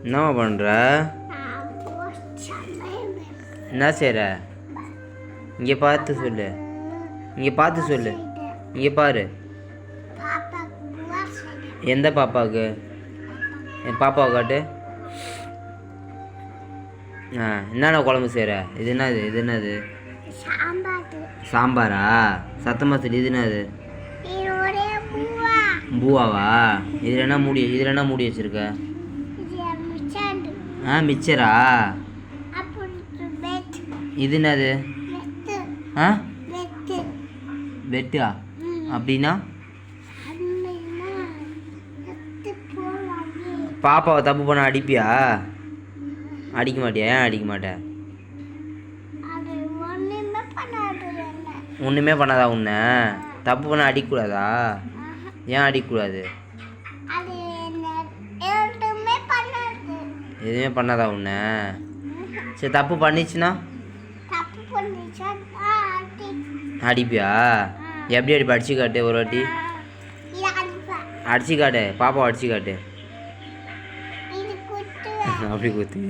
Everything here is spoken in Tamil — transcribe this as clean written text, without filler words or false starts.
என்னம்மா பண்ணுற? என்ன செய்கிற? இங்கே பார்த்து சொல்லு, இங்கே பார்த்து சொல்லு, இங்கே பாரு. எந்த பாப்பாவுக்கு? என் பாப்பாவை காட்டு. என்னென்ன குழம்பு செய்கிற? இது என்னது? இது என்னது? சாம்பாரா? சத்தமாக சொல்லி. இது என்னது? பூவாவா? இதில் என்ன மூடி, இதில் என்ன மூடி வச்சுருக்க? மிச்சரா? இது என்னது? பெட்டா? அப்படின்னா பாப்பாவை தப்பு பண்ண அடிப்பியா? அடிக்க மாட்டியா? ஏன் அடிக்க மாட்டேன்? ஒன்றுமே பண்ணாதா உன்னை? தப்பு பண்ண அடிக்கக்கூடாதா? ஏன் அடிக்கக்கூடாது? எதுவுமே பண்ணாதா உன்னை? சரி, தப்பு பண்ணிச்சுன்னா அடிப்பியா? எப்படி அடிப்ப? அடிச்சு காட்டு ஒரு வாட்டி. அடிச்சு காட்டு, பாப்பாவை அடிச்சு காட்டு. அப்படி குத்து.